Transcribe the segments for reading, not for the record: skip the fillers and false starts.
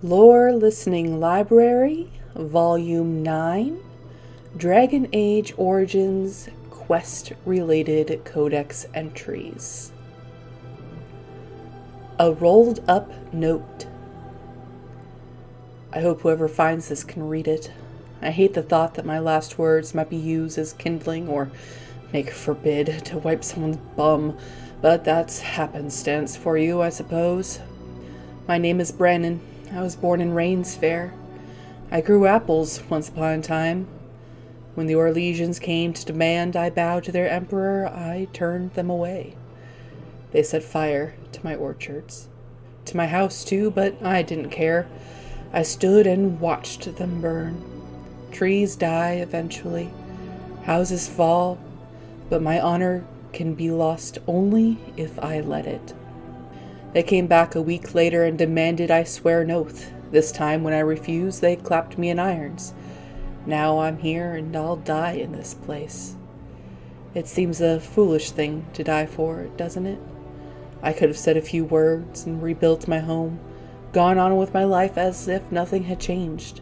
Lore Listening Library, Volume 9, Dragon Age Origins, Quest-Related Codex Entries. A rolled up note. I hope whoever finds this can read it. I hate the thought that my last words might be used as kindling or make forbid to wipe someone's bum, but that's happenstance for you, I suppose. My name is Brannon. I was born in Rainsphere. I grew apples once upon a time. When the Orlesians came to demand I bow to their emperor, I turned them away. They set fire to my orchards. To my house, too, but I didn't care. I stood and watched them burn. Trees die eventually. Houses fall. But my honor can be lost only if I let it. They came back a week later and demanded I swear an oath. This time, when I refused, they clapped me in irons. Now I'm here, and I'll die in this place. It seems a foolish thing to die for, doesn't it? I could have said a few words and rebuilt my home, gone on with my life as if nothing had changed.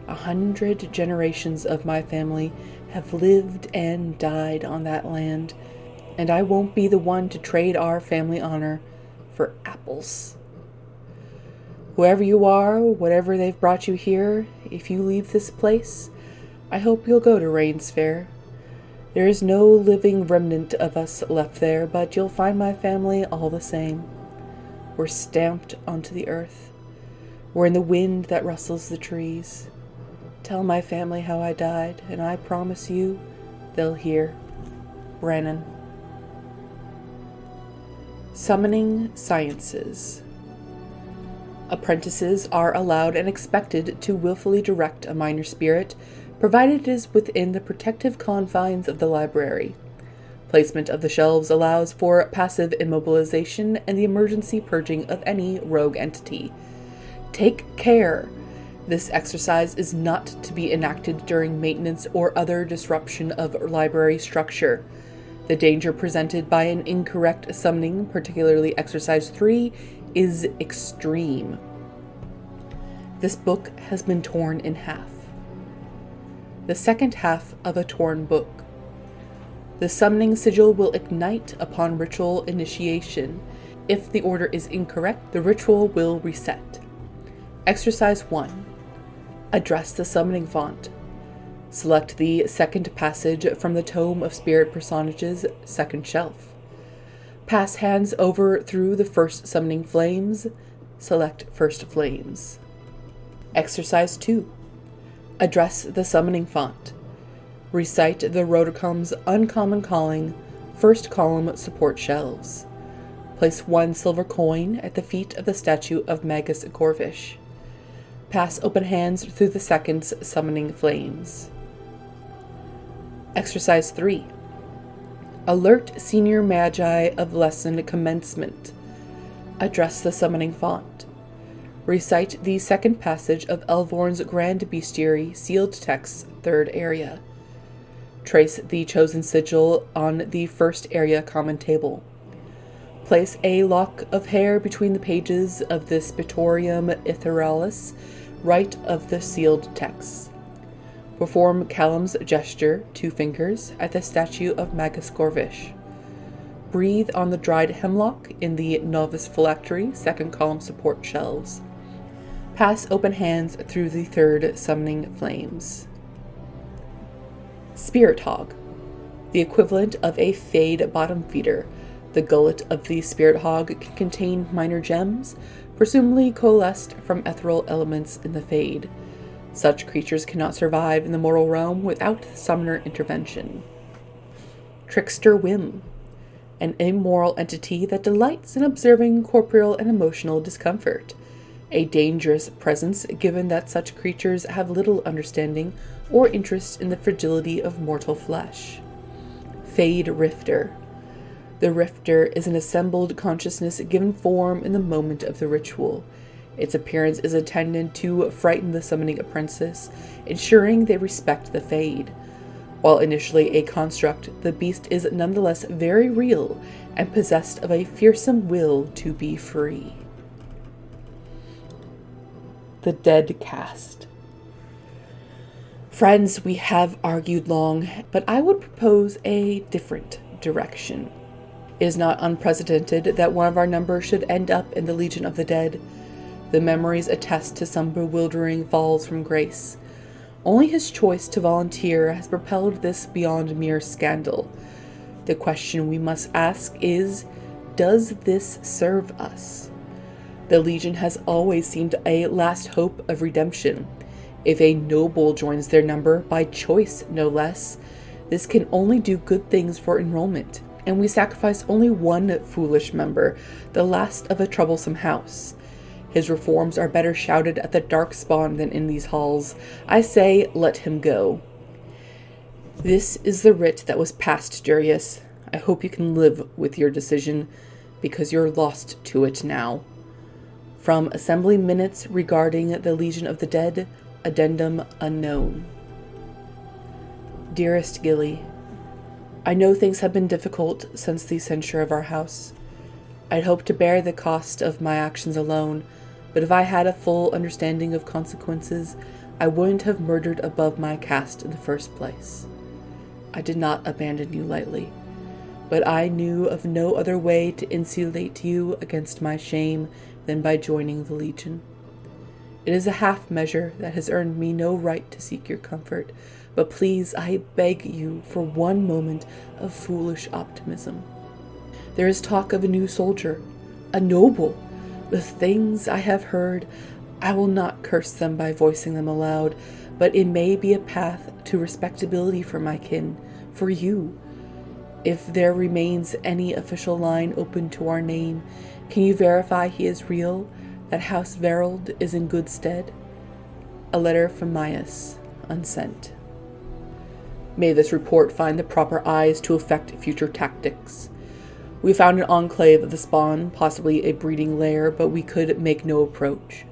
100 generations of my family have lived and died on that land, and I won't be the one to trade our family honor for apples. Whoever you are, whatever they've brought you here, if you leave this place, I hope you'll go to Rainsphere. There is no living remnant of us left there, but you'll find my family all the same. We're stamped onto the earth. We're in the wind that rustles the trees. Tell my family how I died, and I promise you, they'll hear. Brannon. Summoning Sciences. Apprentices are allowed and expected to willfully direct a minor spirit, provided it is within the protective confines of the library. Placement of the shelves allows for passive immobilization and the emergency purging of any rogue entity. Take care! This exercise is not to be enacted during maintenance or other disruption of library structure. The danger presented by an incorrect summoning, particularly Exercise 3, is extreme. This book has been torn in half. The second half of a torn book. The summoning sigil will ignite upon ritual initiation. If the order is incorrect, the ritual will reset. Exercise 1. Address the summoning font. Select the second passage from the Tome of Spirit Personages, second shelf. Pass hands over through the first summoning flames. Select first flames. Exercise 2. Address the summoning font. Recite the Rotocomb's Uncommon Calling, first column support shelves. Place 1 silver coin at the feet of the statue of Magus Corvish. Pass open hands through the second's summoning flames. Exercise 3. Alert Senior Magi of Lesson Commencement. Address the summoning font. Recite the second passage of Elvorn's Grand Bestiary, sealed text, third area. Trace the chosen sigil on the first area common table. Place a lock of hair between the pages of the Spitorium Itheralis, right of the sealed text. Perform Callum's gesture, 2 fingers, at the statue of Magus Corvish. Breathe on the dried hemlock in the Novice Phylactery, second column support shelves. Pass open hands through the third summoning flames. Spirit Hog. The equivalent of a Fade bottom feeder. The gullet of the Spirit Hog can contain minor gems, presumably coalesced from ethereal elements in the Fade. Such creatures cannot survive in the mortal realm without summoner intervention. Trickster Whim. An immoral entity that delights in observing corporeal and emotional discomfort. A dangerous presence given that such creatures have little understanding or interest in the fragility of mortal flesh. Fade Rifter. The Rifter is an assembled consciousness given form in the moment of the ritual. Its appearance is intended to frighten the summoning apprentice, ensuring they respect the Fade. While initially a construct, the beast is nonetheless very real and possessed of a fearsome will to be free. The Dead Cast. Friends, we have argued long, but I would propose a different direction. It is not unprecedented that one of our number should end up in the Legion of the Dead. The memories attest to some bewildering falls from grace. Only his choice to volunteer has propelled this beyond mere scandal. The question we must ask is, does this serve us? The Legion has always seemed a last hope of redemption. If a noble joins their number, by choice no less, this can only do good things for enrollment, and we sacrifice only one foolish member, the last of a troublesome house. His reforms are better shouted at the Darkspawn than in these halls. I say, let him go. This is the writ that was passed, Durius. I hope you can live with your decision, because you're lost to it now. From Assembly Minutes regarding the Legion of the Dead, Addendum unknown. Dearest Gilly, I know things have been difficult since the censure of our house. I'd hoped to bear the cost of my actions alone, but if I had a full understanding of consequences, I wouldn't have murdered above my caste in the first place. I did not abandon you lightly, but I knew of no other way to insulate you against my shame than by joining the Legion. It is a half measure that has earned me no right to seek your comfort, but please, I beg you for one moment of foolish optimism. There is talk of a new soldier, a noble. The things I have heard, I will not curse them by voicing them aloud, but it may be a path to respectability for my kin, for you. If there remains any official line open to our name, can you verify he is real, that House Verald is in good stead? A letter from Maius, unsent. May this report find the proper eyes to affect future tactics. We found an enclave of the spawn, possibly a breeding lair, but we could make no approach.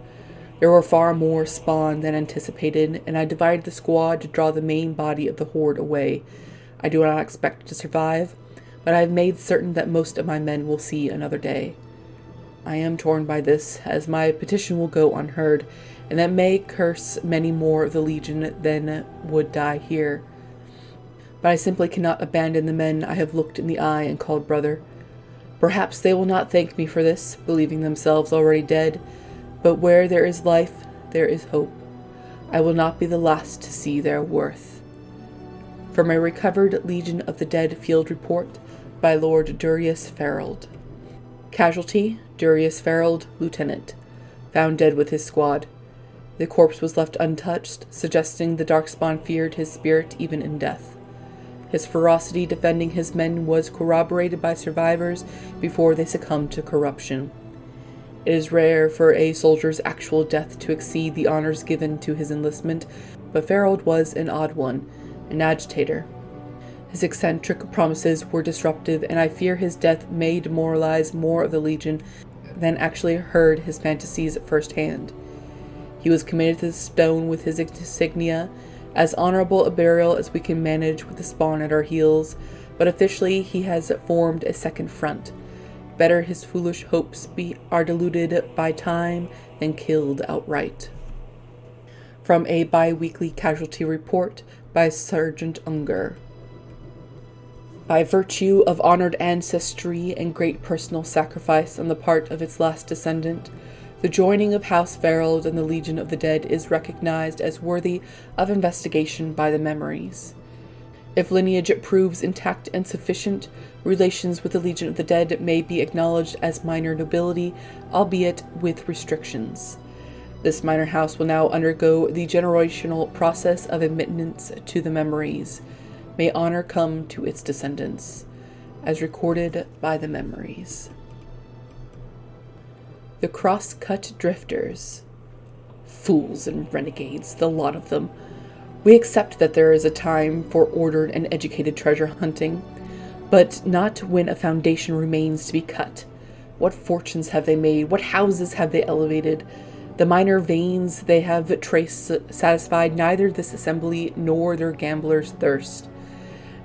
There were far more spawn than anticipated, and I divided the squad to draw the main body of the horde away. I do not expect to survive, but I have made certain that most of my men will see another day. I am torn by this, as my petition will go unheard, and that may curse many more of the Legion than would die here. But I simply cannot abandon the men I have looked in the eye and called brother. Perhaps they will not thank me for this, believing themselves already dead, but where there is life, there is hope. I will not be the last to see their worth. From a recovered Legion of the Dead field report by Lord Durius Farreld. Casualty, Durius Farreld, Lieutenant. Found dead with his squad. The corpse was left untouched, suggesting the Darkspawn feared his spirit even in death. His ferocity defending his men was corroborated by survivors before they succumbed to corruption. It is rare for a soldier's actual death to exceed the honors given to his enlistment, but Farreld was an odd one, an agitator. His eccentric promises were disruptive, and I fear his death may demoralize more of the Legion than actually heard his fantasies firsthand. He was committed to the stone with his insignia, as honorable a burial as we can manage with the spawn at our heels, but officially he has formed a second front. Better his foolish hopes are diluted by time than killed outright. From a bi-weekly casualty report by Sergeant Unger. By virtue of honored ancestry and great personal sacrifice on the part of its last descendant, the joining of House Verald and the Legion of the Dead is recognized as worthy of investigation by the memories. If lineage proves intact and sufficient, relations with the Legion of the Dead may be acknowledged as minor nobility, albeit with restrictions. This minor house will now undergo the generational process of admittance to the memories. May honor come to its descendants, as recorded by the memories. The cross-cut drifters. Fools and renegades, the lot of them. We accept that there is a time for ordered and educated treasure hunting, but not when a foundation remains to be cut. What fortunes have they made? What houses have they elevated? The minor veins they have traced satisfied neither this assembly nor their gambler's thirst.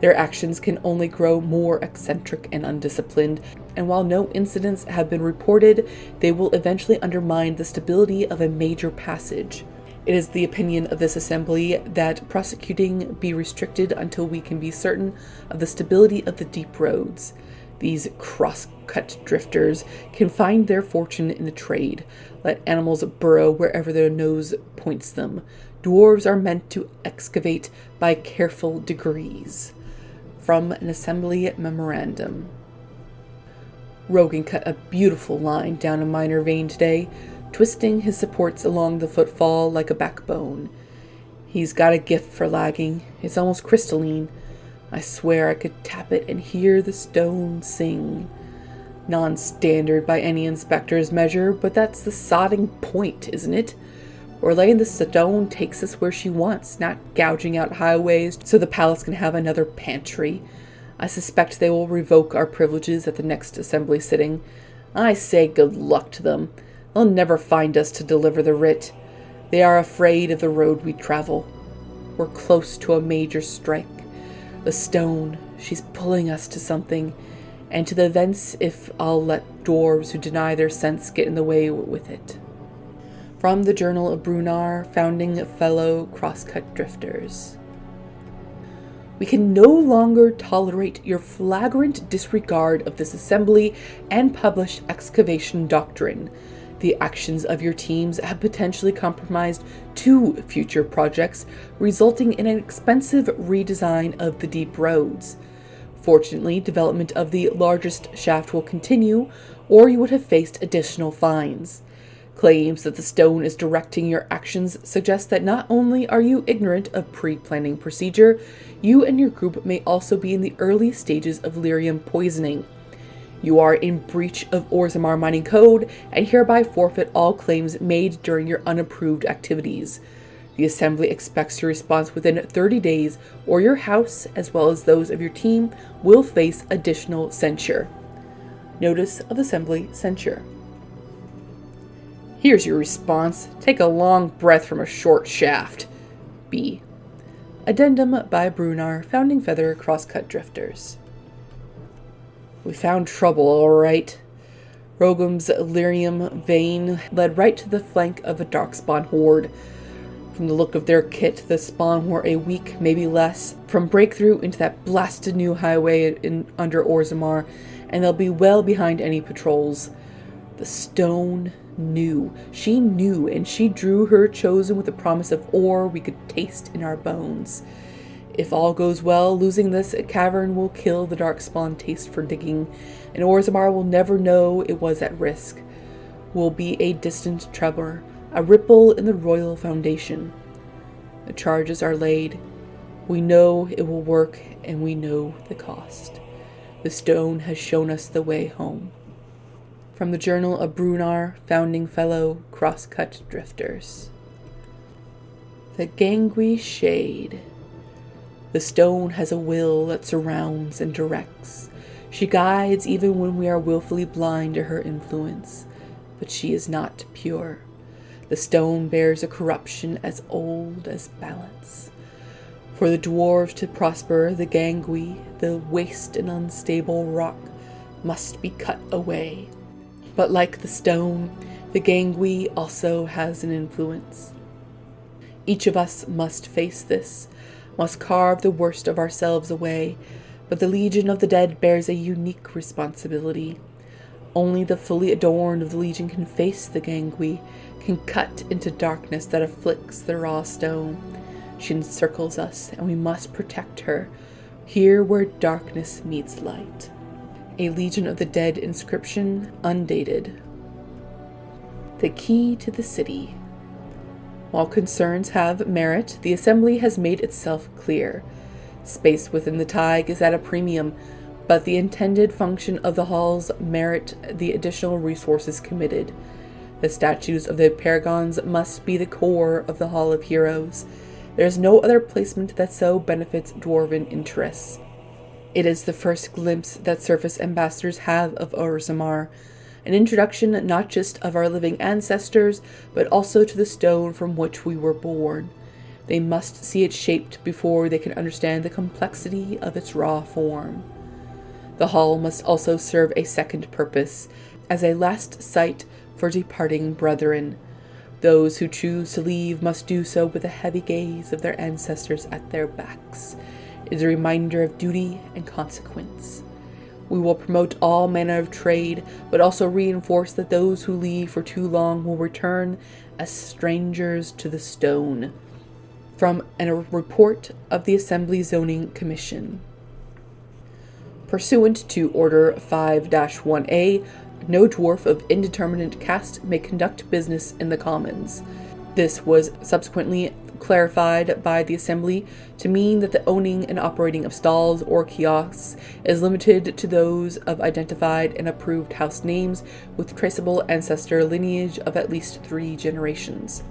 Their actions can only grow more eccentric and undisciplined, and while no incidents have been reported, they will eventually undermine the stability of a major passage. It is the opinion of this assembly that prosecuting be restricted until we can be certain of the stability of the deep roads. These cross-cut drifters can find their fortune in the trade. Let animals burrow wherever their nose points them. Dwarves are meant to excavate by careful degrees. From an assembly memorandum. Rogan cut a beautiful line down a minor vein today, twisting his supports along the footfall like a backbone. He's got a gift for lagging. It's almost crystalline. I swear I could tap it and hear the stone sing. Non-standard by any inspector's measure, but that's the sodding point, isn't it? We're letting the stone takes us where she wants, not gouging out highways so the palace can have another pantry. I suspect they will revoke our privileges at the next assembly sitting. I say good luck to them. They'll never find us to deliver the writ. They are afraid of the road we travel. We're close to a major strike. The stone, she's pulling us to something, and to the events if I'll let dwarves who deny their sense get in the way with it. From the Journal of Brunar, founding fellow crosscut drifters. We can no longer tolerate your flagrant disregard of this assembly and published excavation doctrine. The actions of your teams have potentially compromised 2 future projects, resulting in an expensive redesign of the deep roads. Fortunately, development of the largest shaft will continue, or you would have faced additional fines. Claims that the stone is directing your actions suggest that not only are you ignorant of pre-planning procedure, you and your group may also be in the early stages of lyrium poisoning. You are in breach of Orzammar mining code and hereby forfeit all claims made during your unapproved activities. The assembly expects your response within 30 days, or your house, as well as those of your team, will face additional censure. Notice of assembly censure. Here's your response. Take a long breath from a short shaft. B. Addendum by Brunar, Founding Feather Crosscut Drifters. We found trouble, all right. Rogam's lyrium vein led right to the flank of a darkspawn horde. From the look of their kit, the spawn were a week, maybe less, from breakthrough into that blasted new highway under Orzammar, and they'll be well behind any patrols. The stone knew. She knew, and she drew her chosen with the promise of ore we could taste in our bones. If all goes well, losing this cavern will kill the darkspawn taste for digging, and Orzammar will never know it was at risk. We'll be a distant tremor, a ripple in the royal foundation. The charges are laid. We know it will work, and we know the cost. The stone has shown us the way home. From the Journal of Brunar, Founding Fellow Crosscut Drifters. The Gangwy Shade. The stone has a will that surrounds and directs. She guides even when we are willfully blind to her influence, but she is not pure. The stone bears a corruption as old as balance. For the dwarves to prosper, the Gangwy, the waste and unstable rock, must be cut away. But like the stone, the Gangwy also has an influence. Each of us must face this, must carve the worst of ourselves away, but the Legion of the Dead bears a unique responsibility. Only the fully adorned of the Legion can face the Gangwy, can cut into darkness that afflicts the raw stone. She encircles us, and we must protect her, here where darkness meets light. A Legion of the Dead inscription, undated. The key to the city. While concerns have merit, the Assembly has made itself clear. Space within the Tig is at a premium, but the intended function of the halls merit the additional resources committed. The statues of the paragons must be the core of the Hall of Heroes. There is no other placement that so benefits dwarven interests. It is the first glimpse that surface ambassadors have of Orzammar, an introduction not just of our living ancestors, but also to the stone from which we were born. They must see it shaped before they can understand the complexity of its raw form. The hall must also serve a second purpose, as a last site for departing brethren. Those who choose to leave must do so with the heavy gaze of their ancestors at their backs. It is a reminder of duty and consequence. We will promote all manner of trade, but also reinforce that those who leave for too long will return as strangers to the stone. From a report of the Assembly Zoning Commission. Pursuant to Order 5-1A, no dwarf of indeterminate caste may conduct business in the Commons. This was subsequently clarified by the Assembly to mean that the owning and operating of stalls or kiosks is limited to those of identified and approved house names with traceable ancestor lineage of at least 3 generations.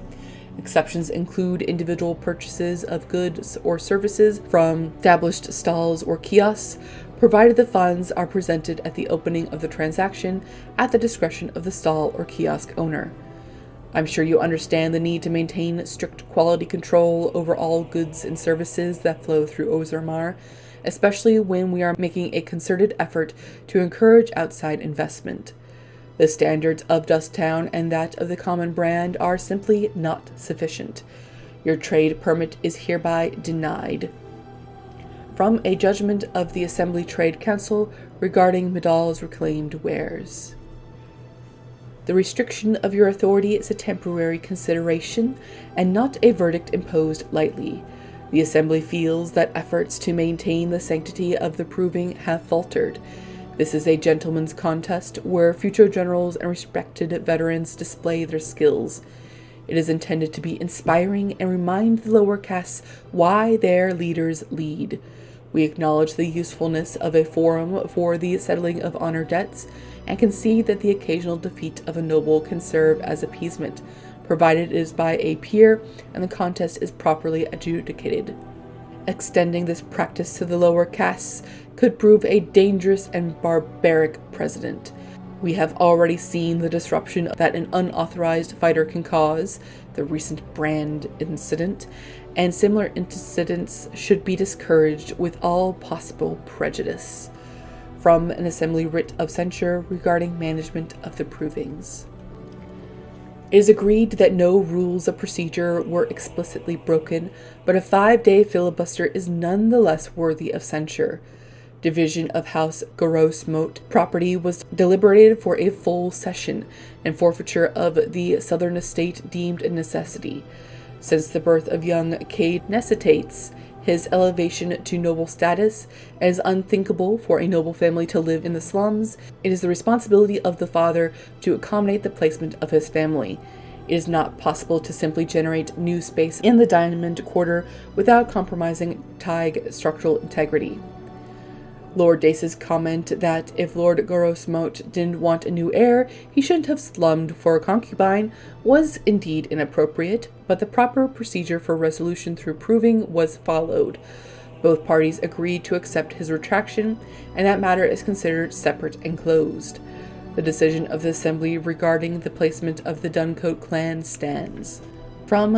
Exceptions include individual purchases of goods or services from established stalls or kiosks, provided the funds are presented at the opening of the transaction at the discretion of the stall or kiosk owner. I'm sure you understand the need to maintain strict quality control over all goods and services that flow through Ozarmar, especially when we are making a concerted effort to encourage outside investment. The standards of Dusttown and that of the common brand are simply not sufficient. Your trade permit is hereby denied. From a judgment of the Assembly Trade Council regarding Medall's reclaimed wares. The restriction of your authority is a temporary consideration and not a verdict imposed lightly. The Assembly feels that efforts to maintain the sanctity of the proving have faltered. This is a gentleman's contest where future generals and respected veterans display their skills. It is intended to be inspiring and remind the lower castes why their leaders lead. We acknowledge the usefulness of a forum for the settling of honor debts, and can see that the occasional defeat of a noble can serve as appeasement, provided it is by a peer and the contest is properly adjudicated. Extending this practice to the lower castes could prove a dangerous and barbaric precedent. We have already seen the disruption that an unauthorized fighter can cause, the recent brand incident, and similar incidents should be discouraged with all possible prejudice. From an Assembly writ of censure regarding management of the provings. It is agreed that no rules of procedure were explicitly broken, but a 5-day filibuster is nonetheless worthy of censure. Division of House Grossmote property was deliberated for a full session, and forfeiture of the southern estate deemed a necessity. Since the birth of young Cade necessitates his elevation to noble status, and is unthinkable for a noble family to live in the slums, it is the responsibility of the father to accommodate the placement of his family. It is not possible to simply generate new space in the Diamond Quarter without compromising Tig structural integrity. Lord Dace's comment that if Lord Grossmote didn't want a new heir, he shouldn't have slummed for a concubine was indeed inappropriate, but the proper procedure for resolution through proving was followed. Both parties agreed to accept his retraction, and that matter is considered separate and closed. The decision of the Assembly regarding the placement of the Duncoat clan stands. From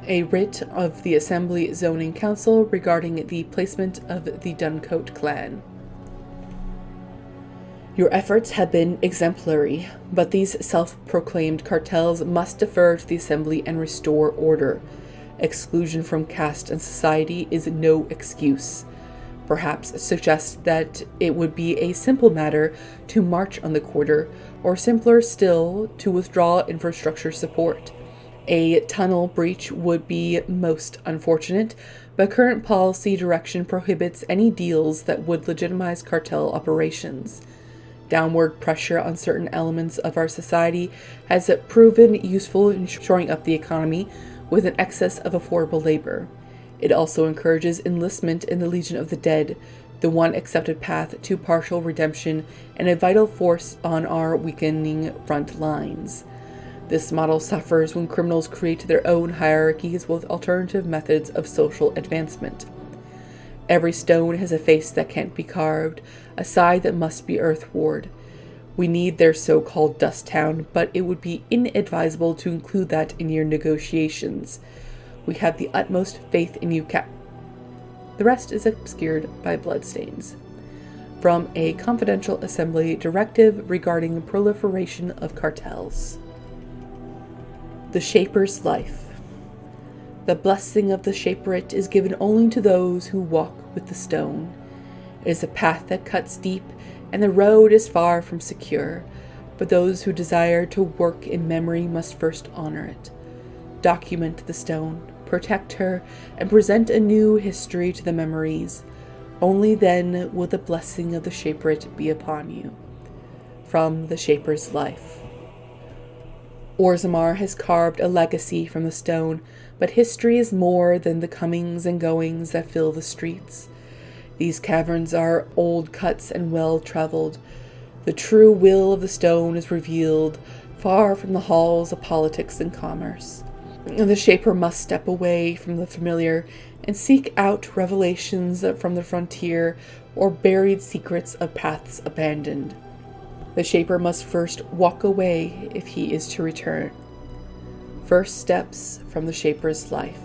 a writ of the Assembly Zoning Council regarding the placement of the Duncoat clan. Your efforts have been exemplary, but these self-proclaimed cartels must defer to the Assembly and restore order. Exclusion from caste and society is no excuse. Perhaps suggest that it would be a simple matter to march on the quarter, or simpler still, to withdraw infrastructure support. A tunnel breach would be most unfortunate, but current policy direction prohibits any deals that would legitimize cartel operations. Downward pressure on certain elements of our society has proven useful in shoring up the economy with an excess of affordable labor. It also encourages enlistment in the Legion of the Dead, the one accepted path to partial redemption and a vital force on our weakening front lines. This model suffers when criminals create their own hierarchies with alternative methods of social advancement. Every stone has a face that can't be carved, a side that must be earthward. We need their so-called dust town, but it would be inadvisable to include that in your negotiations. We have the utmost faith in you, Cap. The rest is obscured by bloodstains. From a confidential assembly directive regarding proliferation of cartels. The Shaper's life. The blessing of the Shaperate is given only to those who walk with the stone. It is a path that cuts deep, and the road is far from secure, but those who desire to work in memory must first honor it. Document the stone, protect her, and present a new history to the memories. Only then will the blessing of the Shaperate be upon you. From the Shaper's life. Orzammar has carved a legacy from the stone, but history is more than the comings and goings that fill the streets. These caverns are old cuts and well-traveled. The true will of the stone is revealed, far from the halls of politics and commerce. The Shaper must step away from the familiar and seek out revelations from the frontier or buried secrets of paths abandoned. The Shaper must first walk away if he is to return. First steps from the Shaper's life.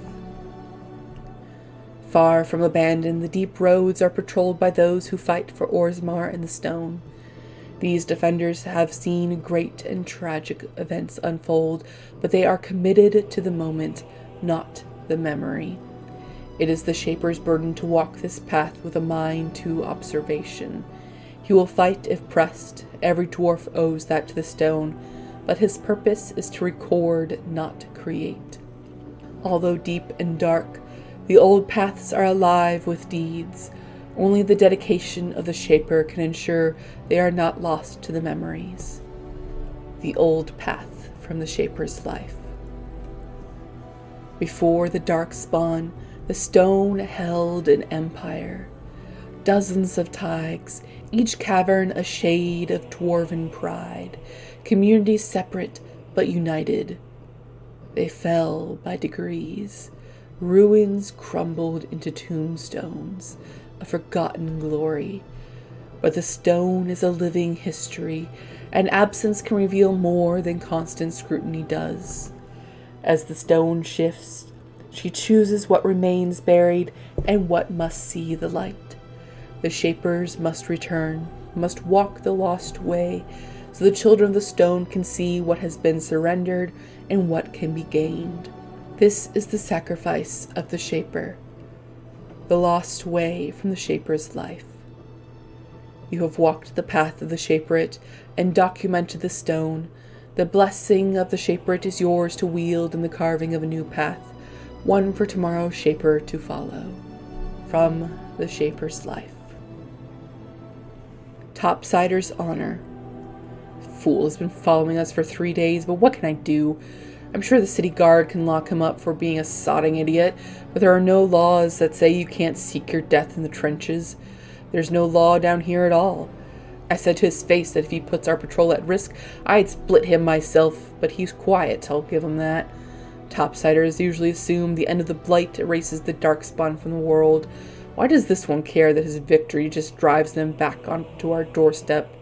Far from abandoned, the deep roads are patrolled by those who fight for Orzammar and the stone. These defenders have seen great and tragic events unfold, but they are committed to the moment, not the memory. It is the Shaper's burden to walk this path with a mind to observation. He will fight if pressed. Every dwarf owes that to the stone, but his purpose is to record, not create. Although deep and dark, the old paths are alive with deeds. Only the dedication of the Shaper can ensure they are not lost to the memories. The old path from the Shaper's life. Before the dark spawn, the stone held an empire. Dozens of taigs, each cavern a shade of dwarven pride, communities separate but united. They fell by degrees. Ruins crumbled into tombstones, a forgotten glory. But the stone is a living history, and absence can reveal more than constant scrutiny does. As the stone shifts, she chooses what remains buried and what must see the light. The Shapers must return, must walk the lost way, so the children of the stone can see what has been surrendered and what can be gained. This is the sacrifice of the Shaper, the lost way from the Shaper's life. You have walked the path of the Shaperate and documented the stone. The blessing of the Shaperate is yours to wield in the carving of a new path, one for tomorrow's Shaper to follow. From the Shaper's life. Topsider's honor. Fool has been following us for 3 days, but what can I do? I'm sure the city guard can lock him up for being a sodding idiot, but there are no laws that say you can't seek your death in the trenches. There's no law down here at all. I said to his face that if he puts our patrol at risk, I'd split him myself, but he's quiet, I'll give him that. Topsiders usually assume the end of the blight erases the darkspawn from the world. Why does this one care that his victory just drives them back onto our doorstep?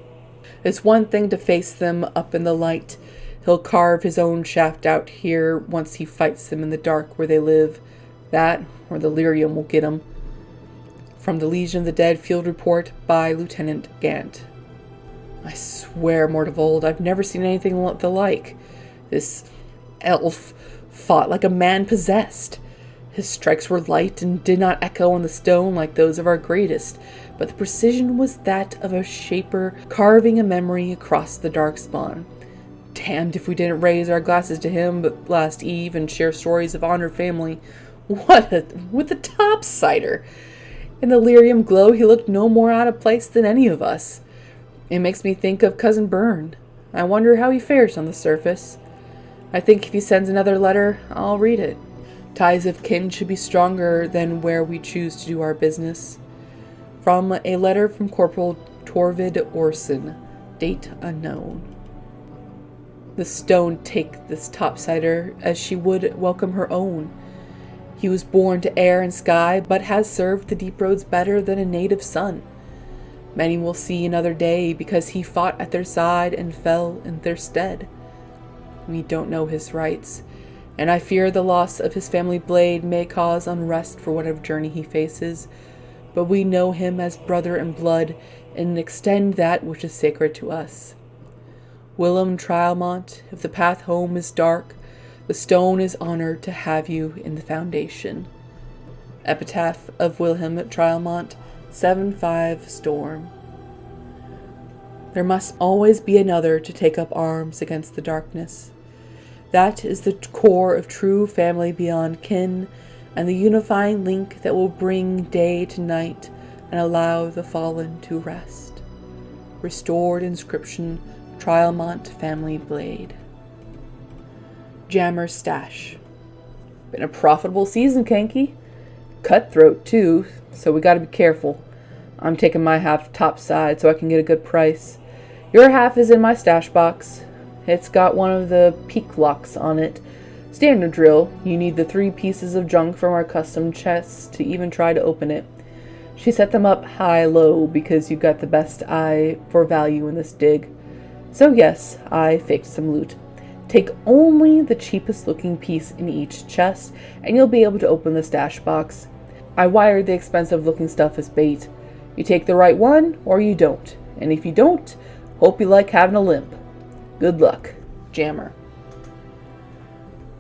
It's one thing to face them up in the light. He'll carve his own shaft out here once he fights them in the dark where they live. That, or the lyrium will get him. From the Legion of the Dead Field Report by Lieutenant Gant. I swear, Mortivold, I've never seen anything the like. This elf fought like a man possessed. His strikes were light and did not echo on the stone like those of our greatest, but the precision was that of a Shaper carving a memory across the darkspawn. Damned if we didn't raise our glasses to him but last eve and share stories of honored family. With the topsider! In the lyrium glow, he looked no more out of place than any of us. It makes me think of Cousin Byrne. I wonder how he fares on the surface. I think if he sends another letter, I'll read it. Ties of kin should be stronger than where we choose to do our business. From a letter from Corporal Torvid Orson, date unknown. The stone take this topsider as she would welcome her own. He was born to air and sky, but has served the deep roads better than a native son. Many will see another day because he fought at their side and fell in their stead. We don't know his rights. and I fear the loss of his family blade may cause unrest for whatever journey he faces, but we know him as brother in blood and extend that which is sacred to us. Willem Trialmont, if the path home is dark, the stone is honored to have you in the foundation. Epitaph of Wilhelm Trialmont, 7-5 Storm. There must always be another to take up arms against the darkness. That is the core of true family beyond kin, and the unifying link that will bring day to night and allow the fallen to rest. Restored inscription, Trialmont family blade. Jammer's stash. Been a profitable season, Kanky. Cutthroat, too, so we gotta be careful. I'm taking my half topside so I can get a good price. Your half is in my stash box. It's got one of the peak locks on it. Standard drill. You need the 3 pieces of junk from our custom chests to even try to open it. She set them up high-low because you got the best eye for value in this dig. So yes, I faked some loot. Take only the cheapest looking piece in each chest and you'll be able to open the stash box. I wired the expensive looking stuff as bait. You take the right one or you don't. And if you don't, hope you like having a limp. Good luck, Jammer.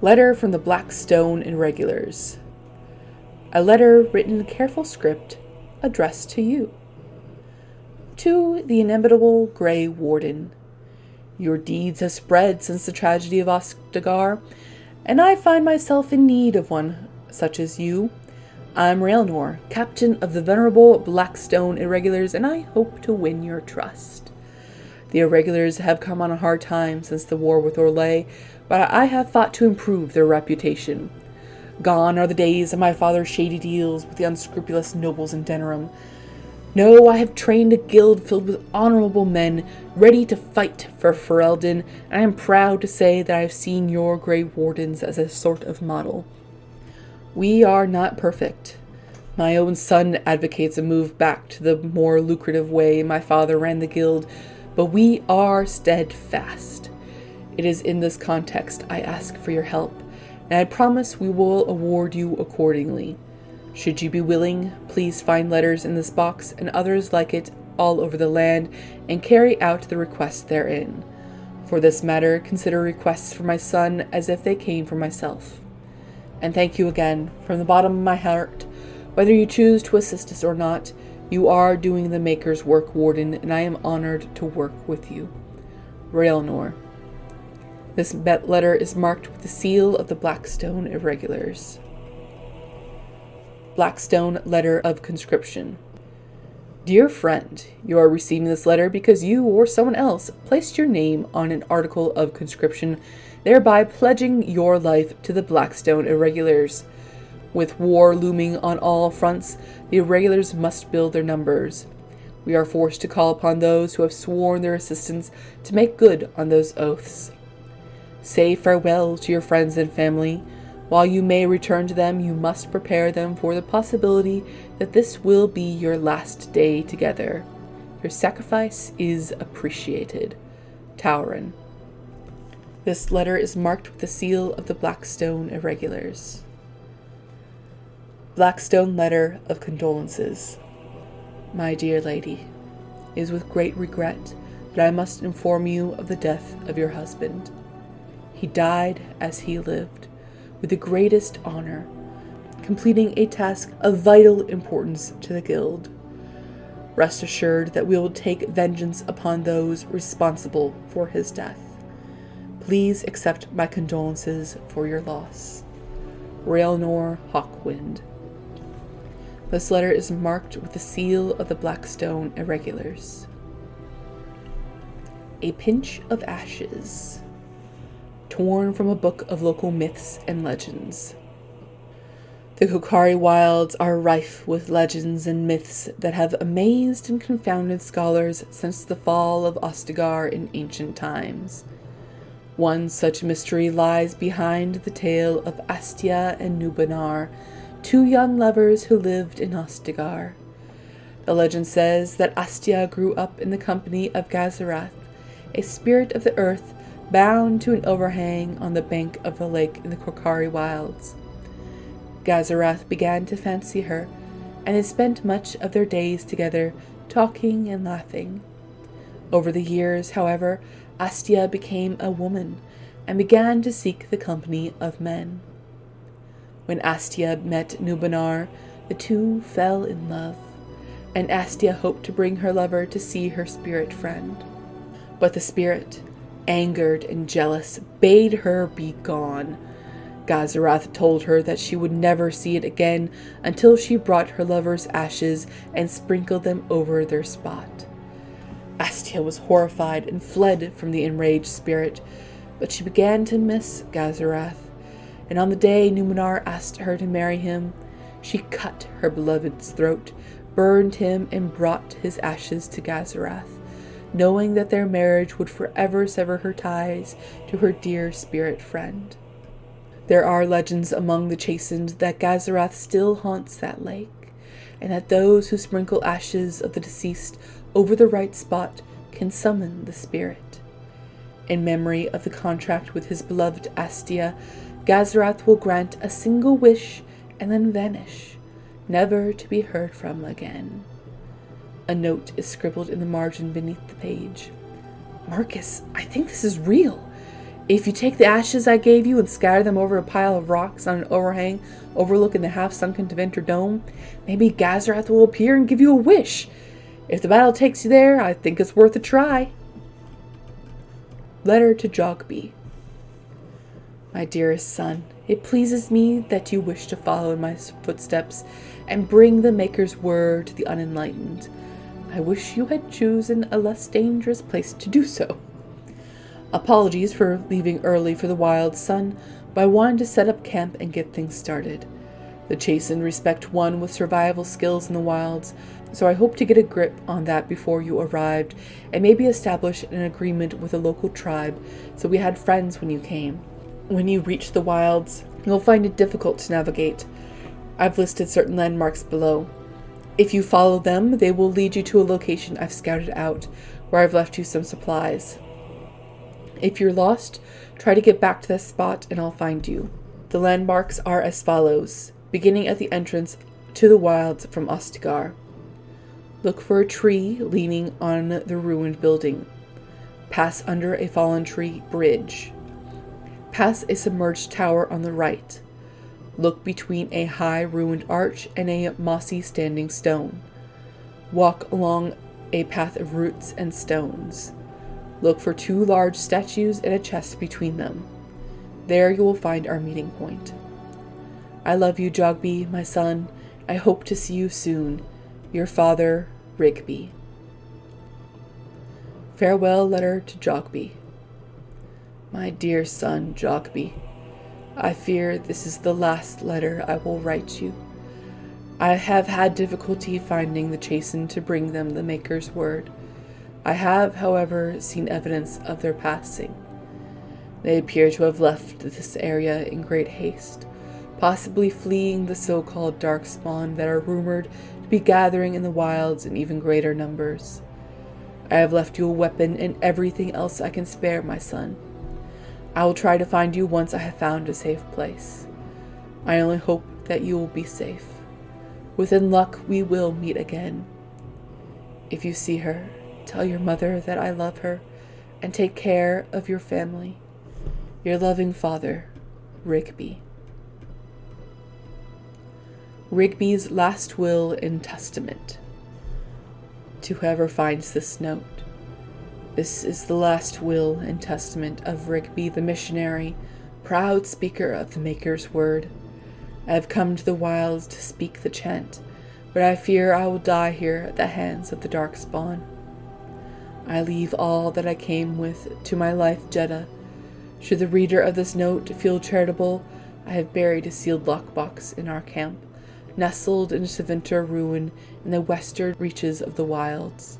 Letter from the Blackstone Irregulars. A letter written in careful script addressed to you. To the inimitable Grey Warden. Your deeds have spread since the tragedy of Ostagar, and I find myself in need of one such as you. I'm Raelnor, captain of the venerable Blackstone Irregulars, and I hope to win your trust. The Irregulars have come on a hard time since the war with Orlais, but I have fought to improve their reputation. Gone are the days of my father's shady deals with the unscrupulous nobles in Denerim. No, I have trained a guild filled with honorable men, ready to fight for Ferelden, and I am proud to say that I have seen your Grey Wardens as a sort of model. We are not perfect. My own son advocates a move back to the more lucrative way my father ran the guild, but we are steadfast. It is in this context I ask for your help, and I promise we will award you accordingly. Should you be willing, please find letters in this box and others like it all over the land and carry out the requests therein. For this matter, consider requests for my son as if they came from myself. And thank you again, from the bottom of my heart. Whether you choose to assist us or not, you are doing the Maker's work, Warden, and I am honored to work with you. Raelnor. This letter is marked with the seal of the Blackstone Irregulars. Blackstone Letter of Conscription. Dear friend, you are receiving this letter because you or someone else placed your name on an article of conscription, thereby pledging your life to the Blackstone Irregulars. With war looming on all fronts, the Irregulars must build their numbers. We are forced to call upon those who have sworn their assistance to make good on those oaths. Say farewell to your friends and family. While you may return to them, you must prepare them for the possibility that this will be your last day together. Your sacrifice is appreciated. Tauren. This letter is marked with the seal of the Blackstone Irregulars. Blackstone Letter of Condolences. My dear lady, it is with great regret that I must inform you of the death of your husband. He died as he lived, with the greatest honor, completing a task of vital importance to the Guild. Rest assured that we will take vengeance upon those responsible for his death. Please accept my condolences for your loss. Raelnor Hawkwind. This letter is marked with the seal of the Blackstone Irregulars. A Pinch of Ashes. Torn from a book of local myths and legends. The Kokari wilds are rife with legends and myths that have amazed and confounded scholars since the fall of Ostagar in ancient times. One such mystery lies behind the tale of Astia and Nubanar, 2 young lovers who lived in Ostagar. The legend says that Astia grew up in the company of Gazarath, a spirit of the earth bound to an overhang on the bank of the lake in the Korkari wilds. Gazarath began to fancy her, and they spent much of their days together, talking and laughing. Over the years, however, Astia became a woman, and began to seek the company of men. When Astia met Nubanar, the two fell in love, and Astia hoped to bring her lover to see her spirit friend. But the spirit, angered and jealous, bade her be gone. Gazarath told her that she would never see it again until she brought her lover's ashes and sprinkled them over their spot. Astia was horrified and fled from the enraged spirit, but she began to miss Gazarath, and on the day Numenor asked her to marry him, she cut her beloved's throat, burned him, and brought his ashes to Gazarath, knowing that their marriage would forever sever her ties to her dear spirit friend. There are legends among the chastened that Gazarath still haunts that lake, and that those who sprinkle ashes of the deceased over the right spot can summon the spirit. In memory of the contract with his beloved Astia, Gazarath will grant a single wish and then vanish, never to be heard from again. A note is scribbled in the margin beneath the page. Marcus, I think this is real. If you take the ashes I gave you and scatter them over a pile of rocks on an overhang overlooking the half-sunken Deventer Dome, maybe Gazarath will appear and give you a wish. If the battle takes you there, I think it's worth a try. Letter to Jogby. My dearest son, it pleases me that you wish to follow in my footsteps and bring the Maker's word to the unenlightened. I wish you had chosen a less dangerous place to do so. Apologies for leaving early for the wild, son, but I wanted to set up camp and get things started. The chastened respect one with survival skills in the wilds, so I hope to get a grip on that before you arrived, and maybe establish an agreement with a local tribe so we had friends when you came. When you reach the wilds, you'll find it difficult to navigate. I've listed certain landmarks below. If you follow them, they will lead you to a location I've scouted out, where I've left you some supplies. If you're lost, try to get back to that spot and I'll find you. The landmarks are as follows, beginning at the entrance to the wilds from Ostagar. Look for a tree leaning on the ruined building. Pass under a fallen tree bridge. Pass a submerged tower on the right. Look between a high ruined arch and a mossy standing stone. Walk along a path of roots and stones. Look for 2 large statues and a chest between them. There you will find our meeting point. I love you, Jogby, my son. I hope to see you soon. Your father, Rigby. Farewell letter to Jogby. My dear son, Jockby, I fear this is the last letter I will write you. I have had difficulty finding the chastened to bring them the Maker's word. I have, however, seen evidence of their passing. They appear to have left this area in great haste, possibly fleeing the so-called darkspawn that are rumored to be gathering in the wilds in even greater numbers. I have left you a weapon and everything else I can spare, my son. I will try to find you once I have found a safe place. I only hope that you will be safe. Within luck, we will meet again. If you see her, tell your mother that I love her, and take care of your family. Your loving father, Rigby. Rigby's last will and testament. To whoever finds this note, this is the last will and testament of Rigby the missionary, proud speaker of the Maker's word. I have come to the wilds to speak the chant, but I fear I will die here at the hands of the darkspawn. I leave all that I came with to my life Jeddah. Should the reader of this note feel charitable, I have buried a sealed lockbox in our camp, nestled in a Deventer ruin in the western reaches of the wilds.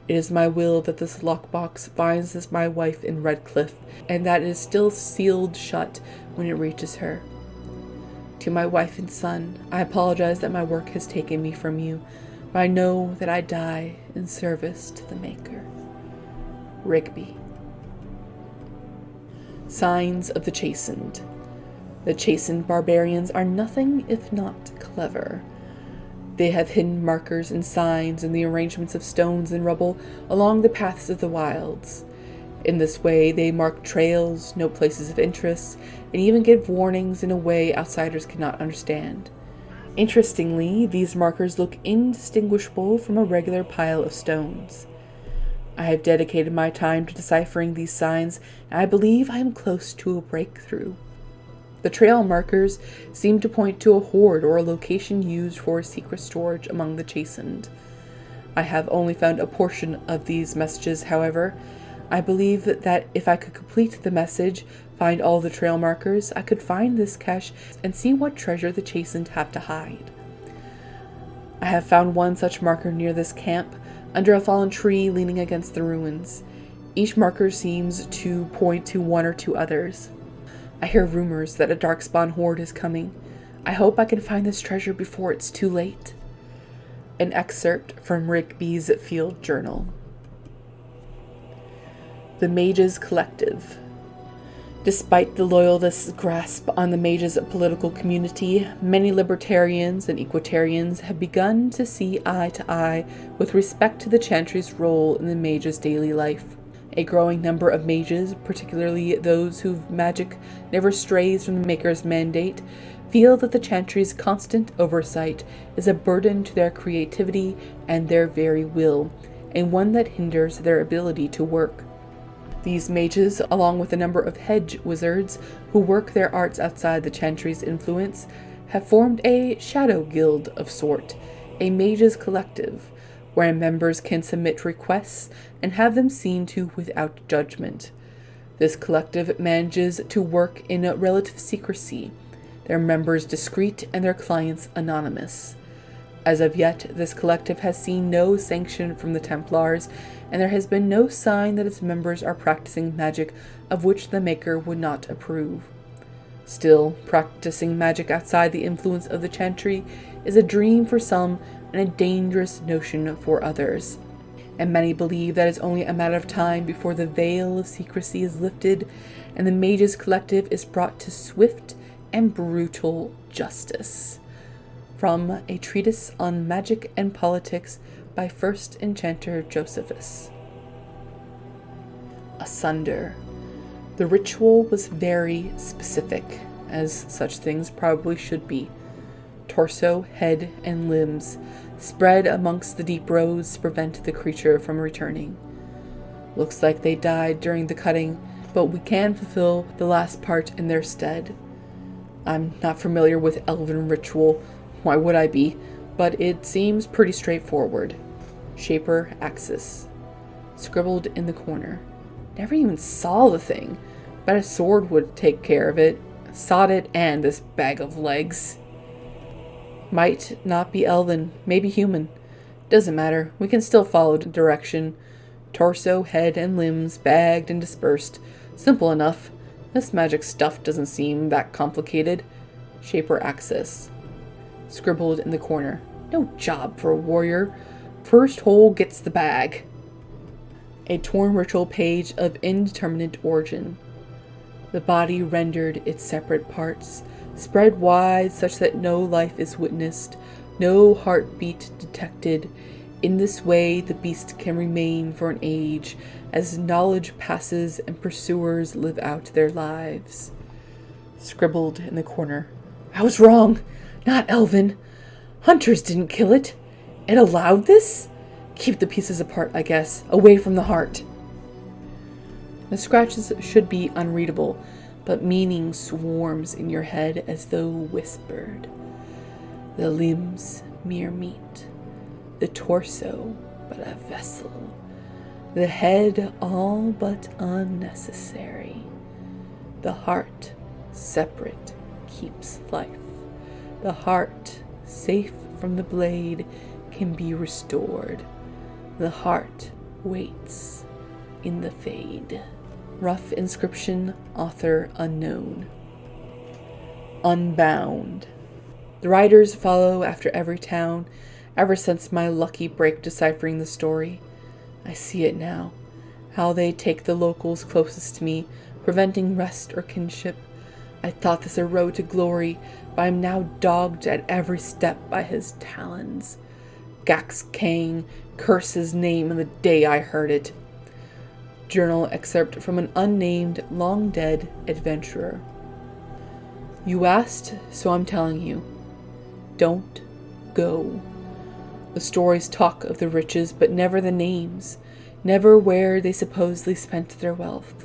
It is my will that this lockbox finds my wife in Redcliffe, and that it is still sealed shut when it reaches her. To my wife and son, I apologize that my work has taken me from you, but I know that I die in service to the Maker. Rigby. Signs of the Chastened. The chastened barbarians are nothing if not clever. They have hidden markers and signs in the arrangements of stones and rubble along the paths of the wilds. In this way, they mark trails, note places of interest, and even give warnings in a way outsiders cannot understand. Interestingly, these markers look indistinguishable from a regular pile of stones. I have dedicated my time to deciphering these signs, and I believe I am close to a breakthrough. The trail markers seem to point to a hoard or a location used for secret storage among the chastened. I have only found a portion of these messages, however. I believe that if I could complete the message, find all the trail markers, I could find this cache and see what treasure the chastened have to hide. I have found one such marker near this camp, under a fallen tree leaning against the ruins. Each marker seems to point to one or two others. I hear rumors that a darkspawn horde is coming. I hope I can find this treasure before it's too late. An excerpt from Rigby's Field Journal. The Mages Collective. Despite the loyalists' grasp on the mages' political community, many libertarians and equitarians have begun to see eye to eye with respect to the chantry's role in the mages' daily life. A growing number of mages, particularly those whose magic never strays from the Maker's mandate, feel that the chantry's constant oversight is a burden to their creativity and their very will, and one that hinders their ability to work. These mages, along with a number of hedge wizards who work their arts outside the chantry's influence, have formed a shadow guild of sort, a mages collective, where members can submit requests and have them seen to without judgment. This collective manages to work in relative secrecy, their members discreet and their clients anonymous. As of yet, this collective has seen no sanction from the Templars, and there has been no sign that its members are practicing magic of which the Maker would not approve. Still, practicing magic outside the influence of the chantry is a dream for some and a dangerous notion for others, and many believe that it's only a matter of time before the veil of secrecy is lifted and the Mages Collective is brought to swift and brutal justice. From A Treatise on Magic and Politics by First Enchanter Josephus. Asunder. The ritual was very specific, as such things probably should be. Torso, head, and limbs spread amongst the deep rows to prevent the creature from returning. Looks like they died during the cutting, but we can fulfill the last part in their stead. I'm not familiar with elven ritual, why would I be, but it seems pretty straightforward. Shaper Axis. Scribbled in the corner. Never even saw the thing, but a sword would take care of it. Sod it and this bag of legs. Might not be elven, maybe human. Doesn't matter, we can still follow the direction. Torso, head, and limbs bagged and dispersed. Simple enough. This magic stuff doesn't seem that complicated. Shaper Axis. Scribbled in the corner. No job for a warrior. First hole gets the bag. A torn ritual page of indeterminate origin. The body rendered its separate parts, spread wide such that no life is witnessed, no heartbeat detected. In this way, the beast can remain for an age, as knowledge passes and pursuers live out their lives. Scribbled in the corner. I was wrong. Not elven. Hunters didn't kill it. It allowed this? Keep the pieces apart, I guess, away from the heart. The scratches should be unreadable, but meaning swarms in your head as though whispered. The limbs, mere meat. The torso, but a vessel. The head, all but unnecessary. The heart, separate, keeps life. The heart, safe from the blade, can be restored. The heart waits in the fade. Rough inscription, author unknown. Unbound. The riders follow after every town, ever since my lucky break deciphering the story. I see it now, how they take the locals closest to me, preventing rest or kinship. I thought this a road to glory, but I am now dogged at every step by his talons. Gax Kang, curse his name on the day I heard it. Journal excerpt from an unnamed, long-dead adventurer. You asked, so I'm telling you. Don't go. The stories talk of the riches, but never the names, never where they supposedly spent their wealth.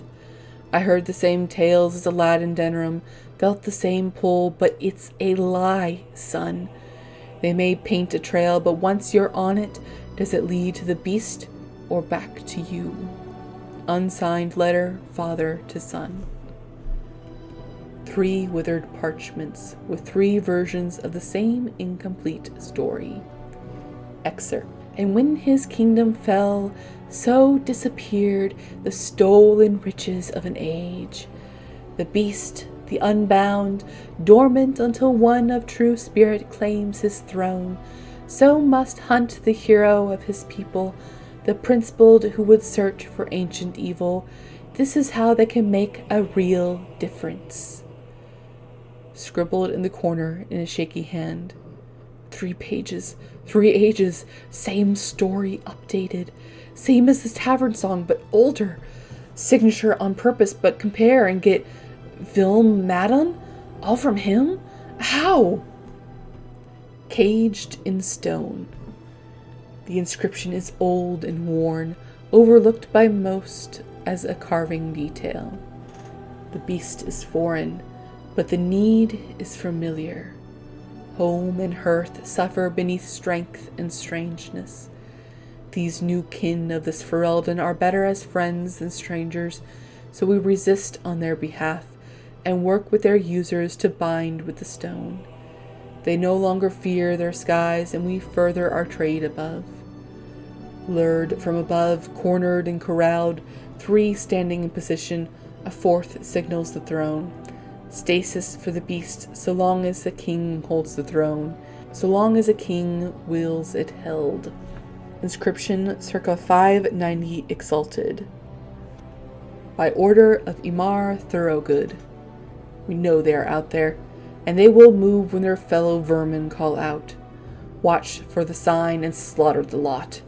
I heard the same tales as a lad in Denram, felt the same pull, but it's a lie, son. They may paint a trail, but once you're on it, does it lead to the beast or back to you? Unsigned letter, father to son. 3 withered parchments with 3 versions of the same incomplete story. Excerpt. And when his kingdom fell, so disappeared the stolen riches of an age. The beast, the unbound, dormant until one of true spirit claims his throne, so must hunt the hero of his people, the principled who would search for ancient evil. This is how they can make a real difference. Scribbled in the corner in a shaky hand. 3 pages, 3 ages, same story updated. Same as the tavern song, but older. Signature on purpose, but compare and get Vilm Madon? All from him? How? Caged in stone. The inscription is old and worn, overlooked by most as a carving detail. The beast is foreign, but the need is familiar. Home and hearth suffer beneath strength and strangeness. These new kin of this Ferelden are better as friends than strangers, so we resist on their behalf and work with their users to bind with the stone. They no longer fear their skies, and we further our trade above. Lured from above, cornered and corralled, 3 standing in position, a 4th signals the throne. Stasis for the beast, so long as the king holds the throne, so long as a king wills it held. Inscription circa 590 exalted. By order of Imar Thoroughgood. We know they are out there, and they will move when their fellow vermin call out. Watch for the sign and slaughter the lot.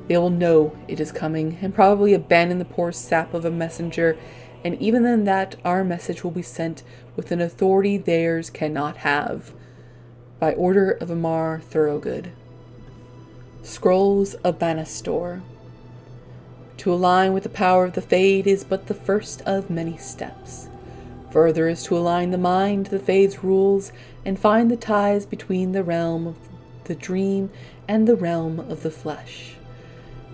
They will know it is coming, and probably abandon the poor sap of a messenger, and even then that our message will be sent with an authority theirs cannot have. By order of Imar Thoroughgood. Scrolls of Banastor. To align with the power of the Fade is but the first of many steps. Further is to align the mind to the Fade's rules and find the ties between the realm of the dream and the realm of the flesh.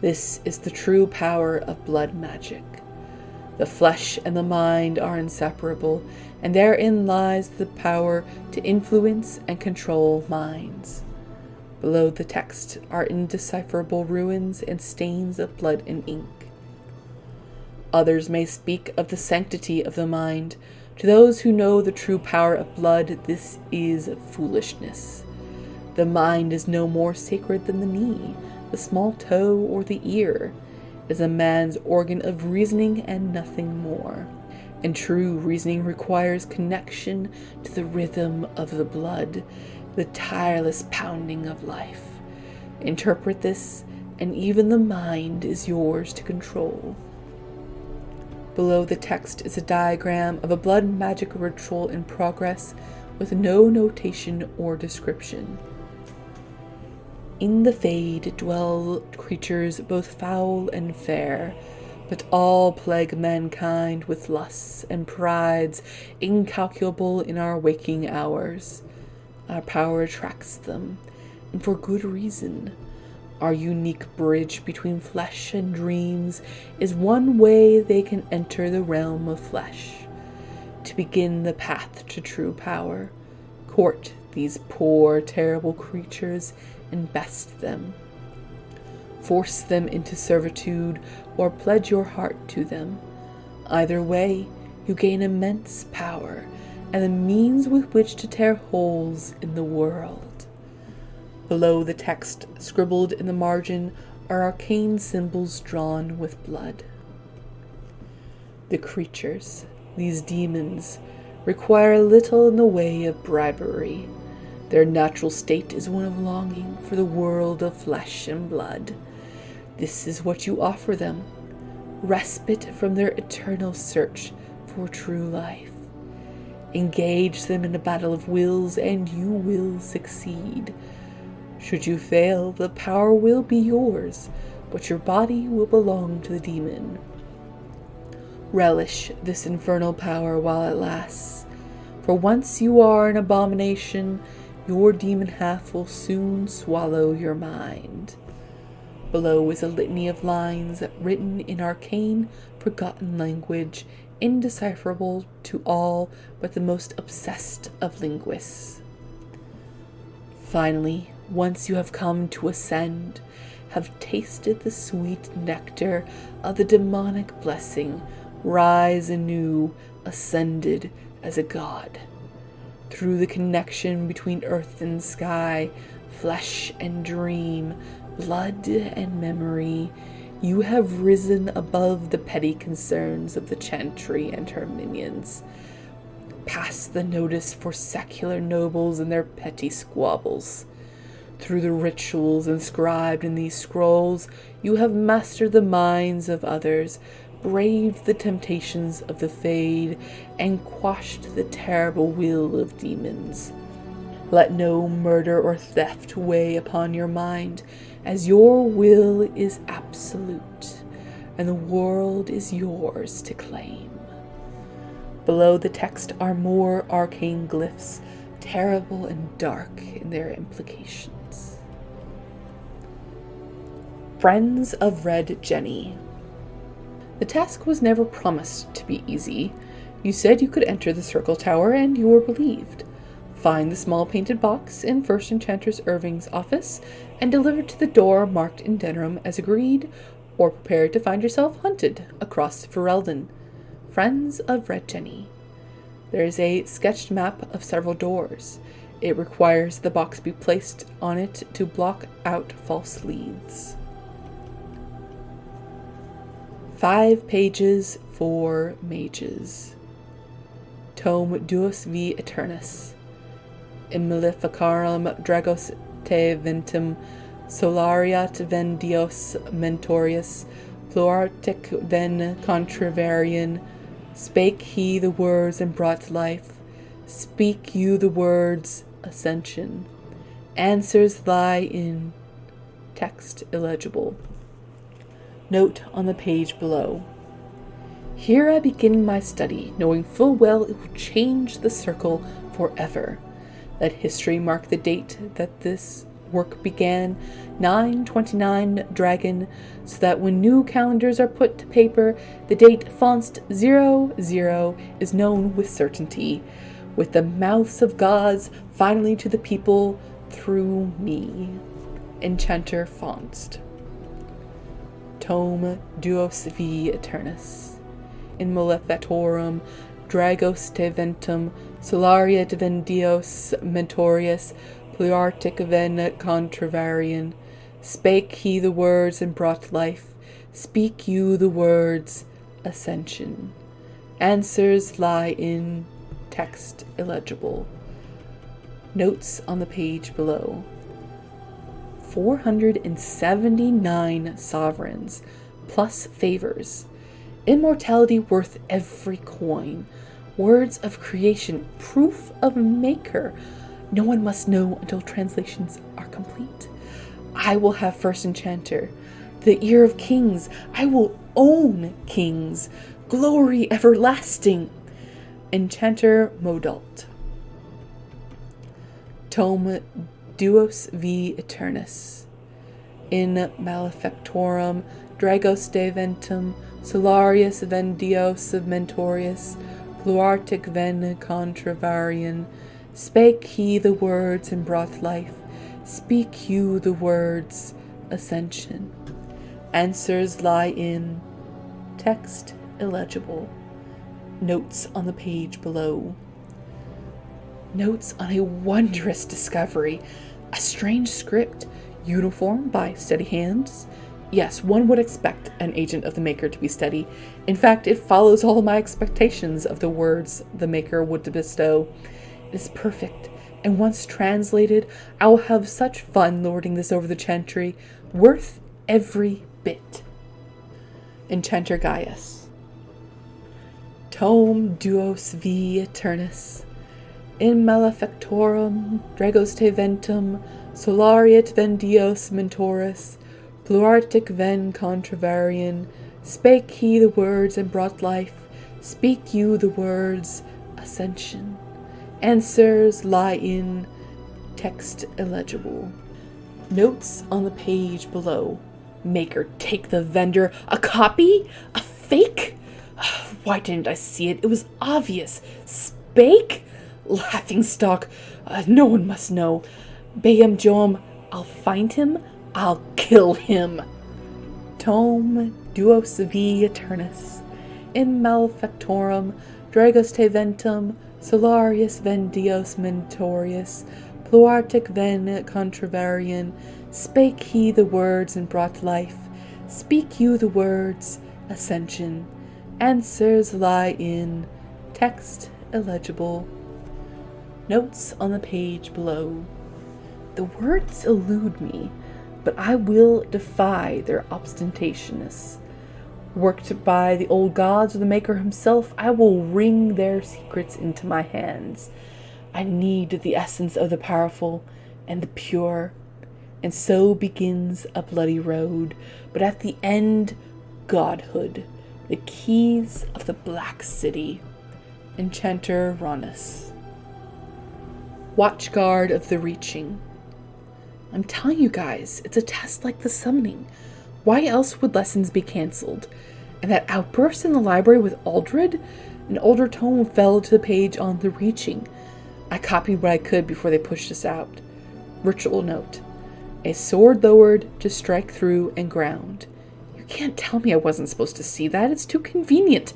This is the true power of blood magic. The flesh and the mind are inseparable, and therein lies the power to influence and control minds. Below the text are indecipherable ruins and stains of blood and ink. Others may speak of the sanctity of the mind. To those who know the true power of blood, this is foolishness. The mind is no more sacred than the knee, the small toe, or the ear. It is a man's organ of reasoning and nothing more. And true reasoning requires connection to the rhythm of the blood, the tireless pounding of life. Interpret this, and even the mind is yours to control. Below the text is a diagram of a blood magic ritual in progress with no notation or description. In the Fade dwell creatures both foul and fair, but all plague mankind with lusts and prides incalculable in our waking hours. Our power attracts them, and for good reason. Our unique bridge between flesh and dreams is one way they can enter the realm of flesh. To begin the path to true power, court these poor, terrible creatures and best them. Force them into servitude or pledge your heart to them. Either way, you gain immense power and the means with which to tear holes in the world. Below the text, scribbled in the margin, are arcane symbols drawn with blood. The creatures, These demons require little in the way of bribery. Their natural state is one of longing for the world of flesh and blood. This is what you offer them: respite from their eternal search for true life. Engage them in a battle of wills, and you will succeed. Should you fail, the power will be yours, but your body will belong to the demon. Relish this infernal power while it lasts, for once you are an abomination, your demon half will soon swallow your mind. Below is a litany of lines written in arcane, forgotten language, indecipherable to all but the most obsessed of linguists. Finally, once you have come to ascend, have tasted the sweet nectar of the demonic blessing, rise anew, ascended as a god. Through the connection between earth and sky, flesh and dream, blood and memory, you have risen above the petty concerns of the chantry and her minions, past the notice for secular nobles and their petty squabbles. Through the rituals inscribed in these scrolls, you have mastered the minds of others, braved the temptations of the Fade, and quashed the terrible will of demons. Let no murder or theft weigh upon your mind, as your will is absolute, and the world is yours to claim. Below the text are more arcane glyphs, terrible and dark in their implications. Friends of Red Jenny. The task was never promised to be easy. You said you could enter the circle tower, and you were believed. Find the small painted box in First Enchantress Irving's office and deliver it to the door marked in Denham as agreed, or prepare to find yourself hunted across Ferelden. Friends of Red Jenny. There is a sketched map of several doors. It requires the box be placed on it to block out false leads. 5 pages for mages. Tome Duos V Eternus. In Maleficarum Dragos te ventum solariat ven dios mentorius, pluartic ven contrarian. Spake he the words and brought life. Speak you the words, ascension. Answers lie in text illegible. Note on the page below. Here I begin my study, knowing full well it will change the circle forever. Let history mark the date that this work began, 929 Dragon, so that when new calendars are put to paper, the date fonst 00 is known with certainty, with the mouths of gods finally to the people through me. Enchanter Fonst. Tome Duos V Eternus. In Maleficarum Dragos te ventum solariat ven dios mentorius, pluartic ven contrarian. Spake he the words and brought life. Speak you the words, ascension. Answers lie in text illegible. Notes on the page below. 479 sovereigns, plus favors. Immortality worth every coin. Words of creation, proof of maker. No one must know until translations are complete. I will have first enchanter. The ear of kings. I will own kings. Glory everlasting. Enchanter Modalt. Tome Duos V Eternus. In Maleficarum Dragos de ventum solarius ven dios mentorius, pluartic ven contrarian. Spake he the words and brought life. Speak you the words, ascension. Answers lie in text illegible. Notes on the page below. Notes on a wondrous discovery. A strange script, uniform by steady hands. Yes, one would expect an agent of the Maker to be steady. In fact, it follows all my expectations of the words the Maker would bestow. It is perfect, and once translated, I will have such fun lording this over the Chantry, worth every bit. Enchanter Gaius. Tom duos vi eternus, in malefactorum dregos te ventum, solariet ven dios mentoris, pluartic ven contravarian, spake he the words and brought life, speak you the words, ascension. Answers lie in text illegible. Notes on the page below. Maker, take the vendor. A copy? A fake? Why didn't I see it? It was obvious. Spake? Laughingstock. No one must know. Beam Joam, I'll find him. I'll kill him. Tom duos vi eternus, in malefactorum dragos te ventum, solarius ven dios mentorius, pluartic ven contravarian, spake he the words and brought life, speak you the words, ascension. Answers lie in text illegible. Notes on the page below. The words elude me, but I will defy their ostentatiousness. Worked by the old gods or the Maker himself, I will wring their secrets into my hands. I need the essence of the powerful and the pure, and so begins a bloody road, but at the end, godhood, the keys of the Black City. Enchanter Ronus. Watchguard of the Reaching. I'm telling you guys, it's a test like the summoning. Why else would lessons be cancelled? And that outburst in the library with Aldred? An older tome fell to the page on the Reaching. I copied what I could before they pushed us out. Ritual note. A sword lowered to strike through and ground. You can't tell me I wasn't supposed to see that. It's too convenient.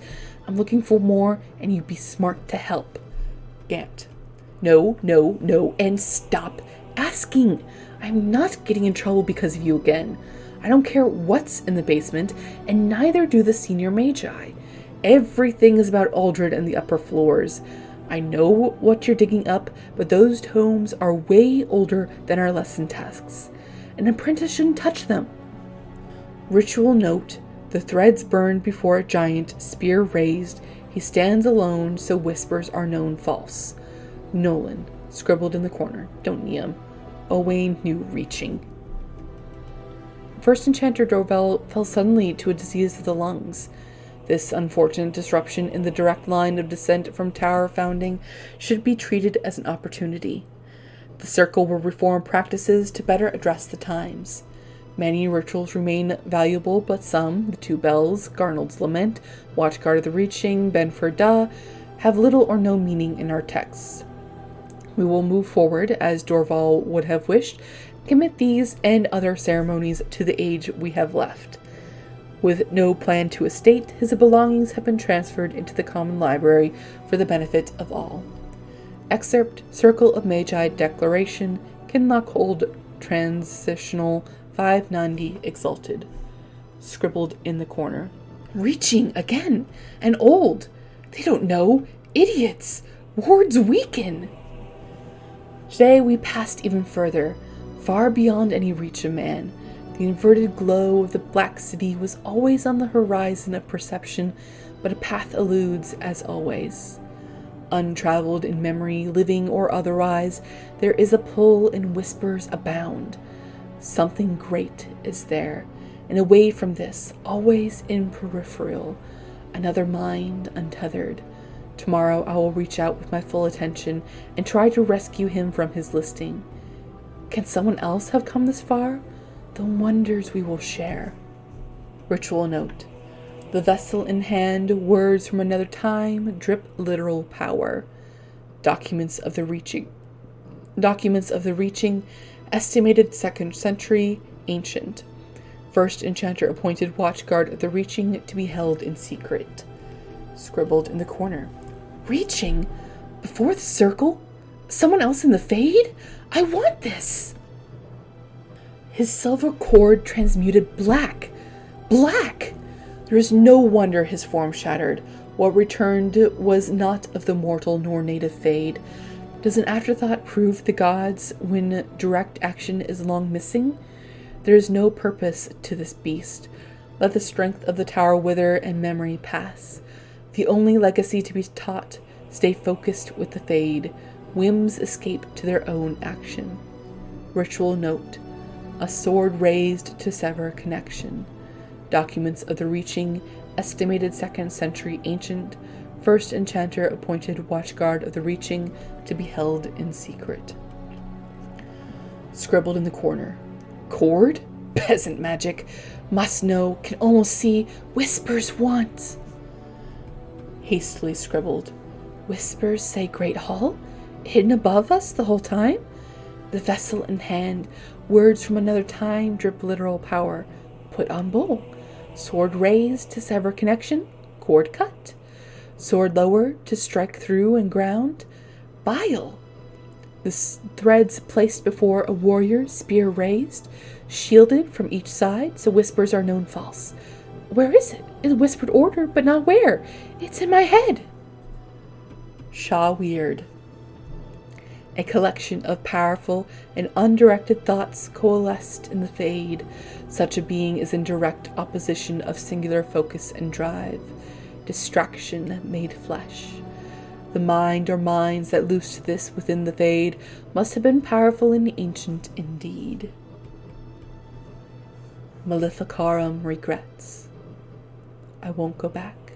I'm looking for more, and you'd be smart to help. Gant. No, and stop asking. I'm not getting in trouble because of you again. I don't care what's in the basement, and neither do the senior magi. Everything is about Aldred and the upper floors. I know what you're digging up, but those tomes are way older than our lesson tasks. An apprentice shouldn't touch them. Ritual note. The threads burned before a giant, spear raised. He stands alone, so whispers are known false. Nolan, scribbled in the corner. Don't need him. Owain knew Reaching. First Enchanter Dorvel fell suddenly to a disease of the lungs. This unfortunate disruption in the direct line of descent from Tower founding should be treated as an opportunity. The Circle will reform practices to better address the times. Many rituals remain valuable, but some, the Two Bells, Garnold's Lament, Watchguard of the Reaching, Benford Da, have little or no meaning in our texts. We will move forward, as Dorval would have wished, commit these and other ceremonies to the age we have left. With no plan to estate, his belongings have been transferred into the common library for the benefit of all. Excerpt, Circle of Magi Declaration, Kinloch Hold Transitional 590 Exalted. Scribbled in the corner. Reaching again! And old! They don't know! Idiots! Words weaken! Today we passed even further, far beyond any reach of man. The inverted glow of the Black City was always on the horizon of perception, but a path eludes as always. Untraveled in memory, living or otherwise, there is a pull and whispers abound. Something great is there, and away from this, always in peripheral, another mind untethered. Tomorrow I will reach out with my full attention and try to rescue him from his listing. Can someone else have come this far? The wonders we will share. Ritual note. The vessel in hand, words from another time, drip literal power. Documents of the Reaching, estimated 2nd century, ancient. First Enchanter appointed Watchguard of the Reaching to be held in secret. Scribbled in the corner. Reaching? Before the Circle? Someone else in the Fade? I want this! His silver cord transmuted black. Black! There is no wonder his form shattered. What returned was not of the mortal nor native fade. Does an afterthought prove the gods when direct action is long missing? There is no purpose to this beast. Let the strength of the tower wither and memory pass. The only legacy to be taught, stay focused with the fade. Whims escape to their own action. Ritual note. A sword raised to sever connection. Documents of the reaching, estimated 2nd century ancient, first enchanter appointed watchguard of the reaching to be held in secret. Scribbled in the corner. Cord? Peasant magic. Must know, can almost see, whispers once. Hastily scribbled. Whispers say Great Hall? Hidden above us the whole time? The vessel in hand, words from another time drip literal power. Put on bowl. Sword raised to sever connection, cord cut. Sword lowered to strike through and ground. Bile. The threads placed before a warrior, spear raised, shielded from each side, so whispers are known false. Where is it? It whispered order, but not where. It's in my head. Shaw Weird. A collection of powerful and undirected thoughts coalesced in the fade. Such a being is in direct opposition of singular focus and drive. Distraction made flesh. The mind or minds that loosed this within the fade must have been powerful and ancient indeed. Maleficarum regrets. I won't go back.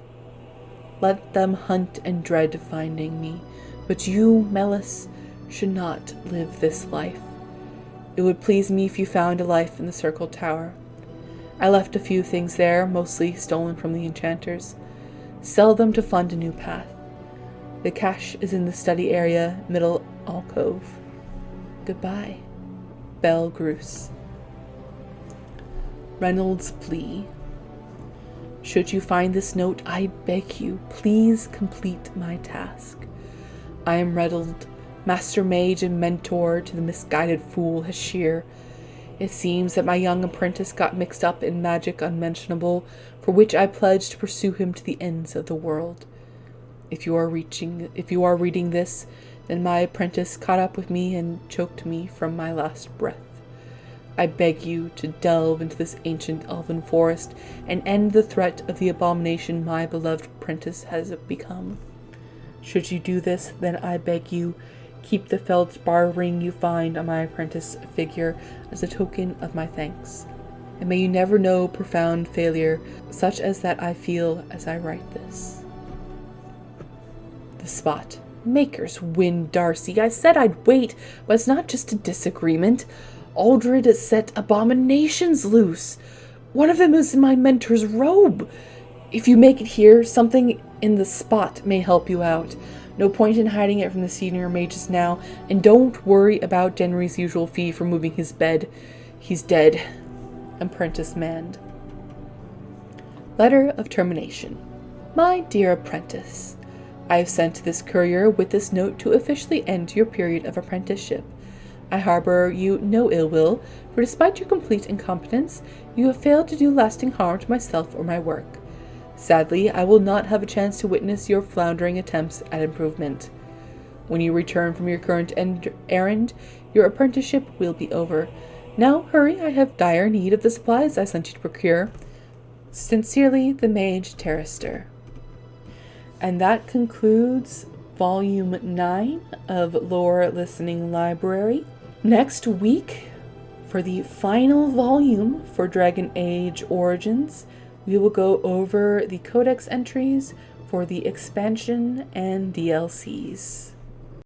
Let them hunt and dread finding me, but you, Melis, should not live this life. It would please me if you found a life in the Circled Tower. I left a few things there, mostly stolen from the enchanters. Sell them to fund a new path. The cache is in the study area, middle alcove. Goodbye. Belle Gruce. Reynolds' plea. Should you find this note, I beg you, please complete my task. I am Reynolds, master mage and mentor to the misguided fool Hashir. It seems that my young apprentice got mixed up in magic unmentionable, for which I pledged to pursue him to the ends of the world. If you are reading this, then my apprentice caught up with me and choked me from my last breath. I beg you to delve into this ancient elven forest and end the threat of the abomination my beloved apprentice has become. Should you do this, then I beg you, keep the feldspar ring you find on my apprentice figure as a token of my thanks. And may you never know profound failure such as that I feel as I write this. The spot. Maker's wind, Darcy. I said I'd wait, but it's not just a disagreement. Aldred has set abominations loose. One of them is in my mentor's robe. If you make it here, something in the spot may help you out. No point in hiding it from the senior mages now, and don't worry about Denry's usual fee for moving his bed. He's dead. Apprentice manned. Letter of Termination. My dear apprentice, I have sent this courier with this note to officially end your period of apprenticeship. I harbor you no ill will, for despite your complete incompetence, you have failed to do lasting harm to myself or my work. Sadly, I will not have a chance to witness your floundering attempts at improvement. When you return from your current errand, your apprenticeship will be over. Now hurry, I have dire need of the supplies I sent you to procure. Sincerely, the Mage Terrester. And that concludes Volume 9 of Lore Listening Library. Next week, for the final volume for Dragon Age Origins, we will go over the codex entries for the expansion and DLCs.